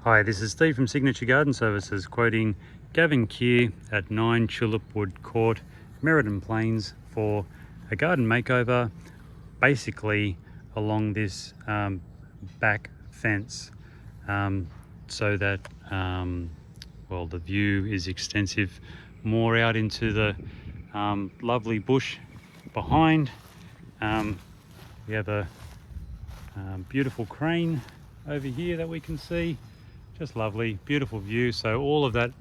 Hi, this is Steve from Signature Garden Services quoting Gavin Keir at 9 Tulipwood Court, Meridan Plains for a garden makeover, basically along this back fence, so that well, the view is extensive, more out into the lovely bush behind. We have a beautiful crane over here that we can see. Just lovely, beautiful view. So all of that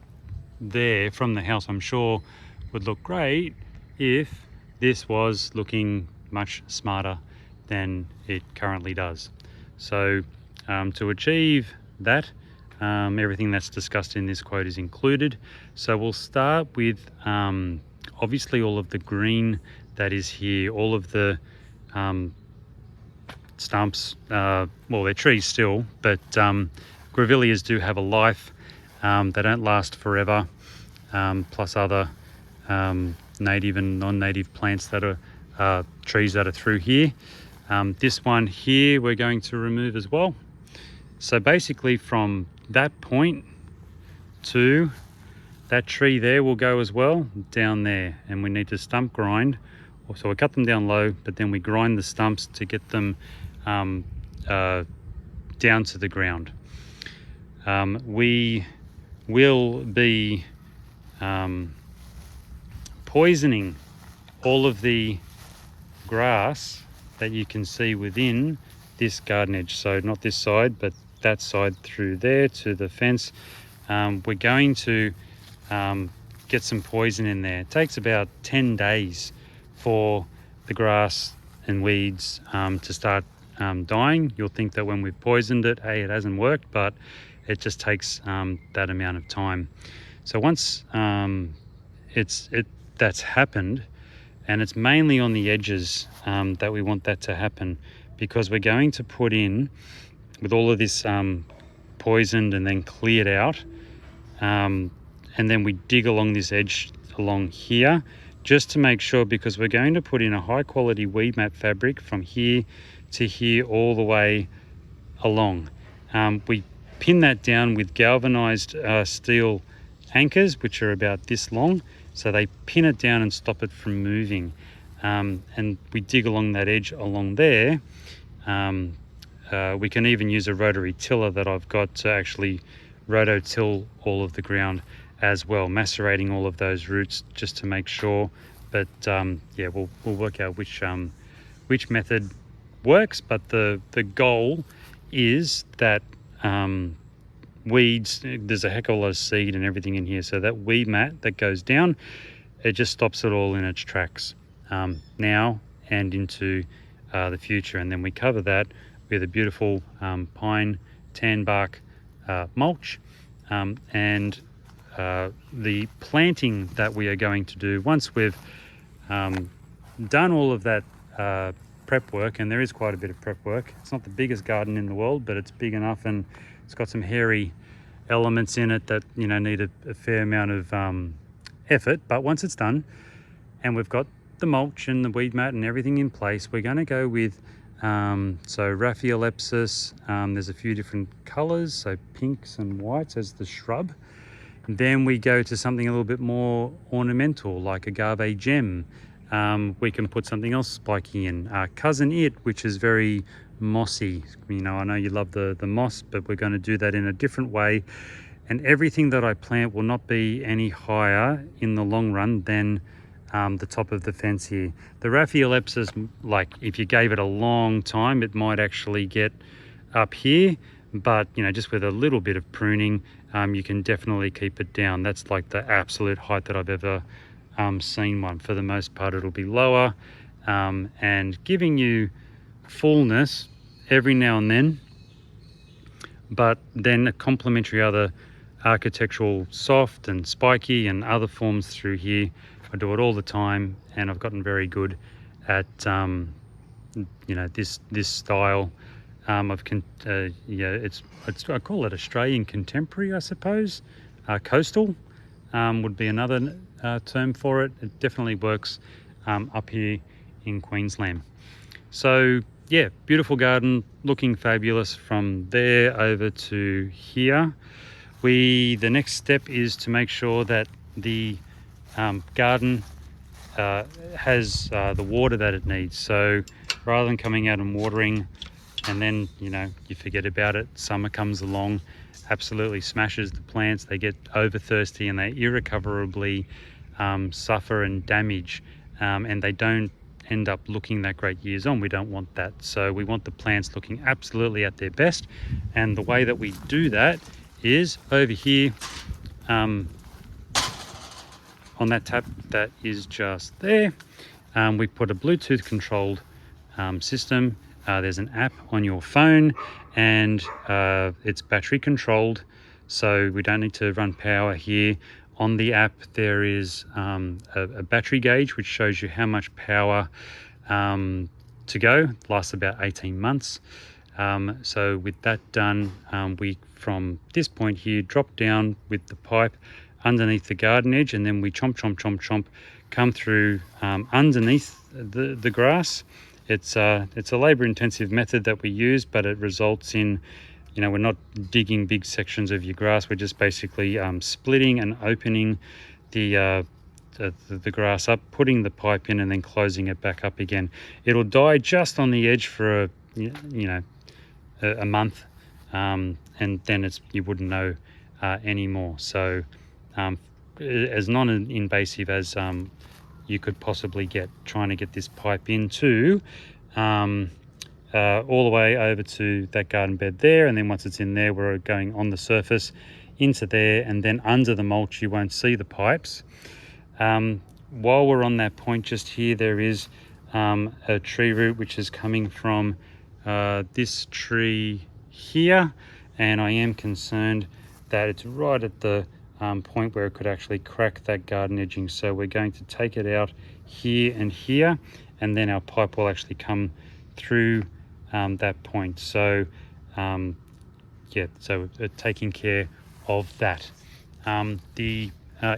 there from the house, I'm sure, would look great if this was looking much smarter than it currently does. So to achieve that, everything that's discussed in this quote is included. So we'll start with obviously all of the green that is here, all of the stumps, well, they're trees still, but grevilleas do have a life. They don't last forever, plus other native and non-native plants that are trees that are through here. This one here we're going to remove as well. So basically from that point to that tree there will go as well down there, and we need to stump grind. So we cut them down low, but then we grind the stumps to get them down to the ground. We will be poisoning all of the grass that you can see within this garden edge. So not this side, but that side through there to the fence. We're going to get some poison in there. It takes about 10 days for the grass and weeds to start dying. You'll think that when we've poisoned it, hey, it hasn't worked, but it just takes that amount of time. So once that's happened, and it's mainly on the edges that we want that to happen, because we're going to put in, with all of this poisoned and then cleared out, and then we dig along this edge along here, just to make sure, because we're going to put in a high quality weed mat fabric from here to here all the way along. We pin that down with galvanized steel anchors, which are about this long, so they pin it down and stop it from moving. And we dig along that edge along there. We can even use a rotary tiller that I've got to actually rototill all of the ground as well, macerating all of those roots just to make sure. But yeah, we'll work out which method works, but the goal is that weeds, there's a heck of a lot of seed and everything in here, so that weed mat that goes down, it just stops it all in its tracks now and into the future. And then we cover that with a beautiful pine tan bark mulch, and the planting that we are going to do once we've done all of that prep work. And there is quite a bit of prep work. It's not the biggest garden in the world, but it's big enough, and it's got some hairy elements in it that, you know, need a fair amount of effort. But once it's done and we've got the mulch and the weed mat and everything in place, we're going to go with so Raphiolepis. There's a few different colors, so pinks and whites as the shrub. Then we go to something a little bit more ornamental, like agave gem. We can put something else spiky in. Cousin It, which is very mossy. You know, I know you love the moss, but we're going to do that in a different way. And everything that I plant will not be any higher in the long run than the top of the fence here. The Raphiolepis, like if you gave it a long time, it might actually get up here, but you know, just with a little bit of pruning, you can definitely keep it down. That's like the absolute height that I've ever seen one. For the most part, it'll be lower, and giving you fullness every now and then, but then a complementary other architectural soft and spiky and other forms through here. I do it all the time, and I've gotten very good at you know, this style of yeah, it's I call it Australian contemporary, I suppose. Coastal would be another term for it. It definitely works up here in Queensland. So yeah, beautiful garden, looking fabulous from there over to here. The next step is to make sure that the garden has the water that it needs. So rather than coming out and watering and then you forget about it, summer comes along, absolutely smashes the plants, they get over thirsty and they irrecoverably suffer and damage, and they don't end up looking that great years on. We don't want that. So we want the plants looking absolutely at their best, and the way that we do that is over here on that tap that is just there. We put a Bluetooth controlled system. There's an app on your phone, and it's battery controlled, so we don't need to run power here. On the app there is a battery gauge which shows you how much power to go. It lasts about 18 months. So with that done, we from this point here drop down with the pipe underneath the garden edge, and then we chomp chomp chomp chomp come through underneath the grass. It's a labor intensive method that we use, but it results in, we're not digging big sections of your grass. We're just basically splitting and opening the grass up, putting the pipe in, and then closing it back up again. It'll die just on the edge for a month, and then you wouldn't know anymore. So as non-invasive as you could possibly get, trying to get this pipe into all the way over to that garden bed there, and then once it's in there, we're going on the surface into there, and then under the mulch you won't see the pipes. While we're on that point, just here there is a tree root which is coming from this tree here, and I am concerned that it's right at the point where it could actually crack that garden edging. So we're going to take it out here and here, and then our pipe will actually come through that point. So yeah, so taking care of that. The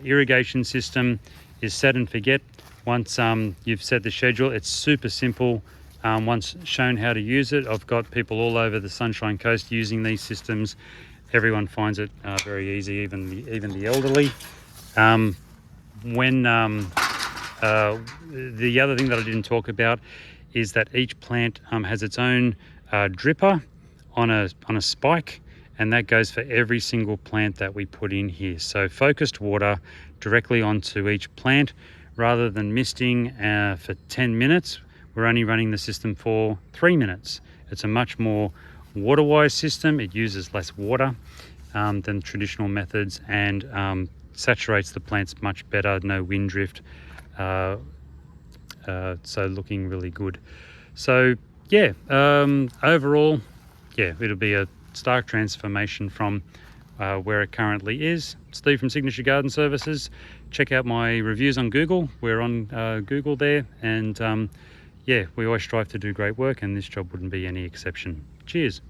irrigation system is set and forget. Once you've set the schedule, it's super simple. Once shown how to use it, I've got people all over the Sunshine Coast using these systems. Everyone finds it very easy, even the elderly. The other thing that I didn't talk about is that each plant has its own dripper on a spike, and that goes for every single plant that we put in here. So focused water directly onto each plant, rather than misting for 10 minutes. We're only running the system for 3 minutes. It's a much more water-wise system. It uses less water than traditional methods, and saturates the plants much better. No wind drift, so looking really good. So yeah, overall, yeah, it'll be a stark transformation from where it currently is. Steve from Signature Garden Services. Check out my reviews on Google. We're on Google there, and yeah, we always strive to do great work, and this job wouldn't be any exception. Cheers.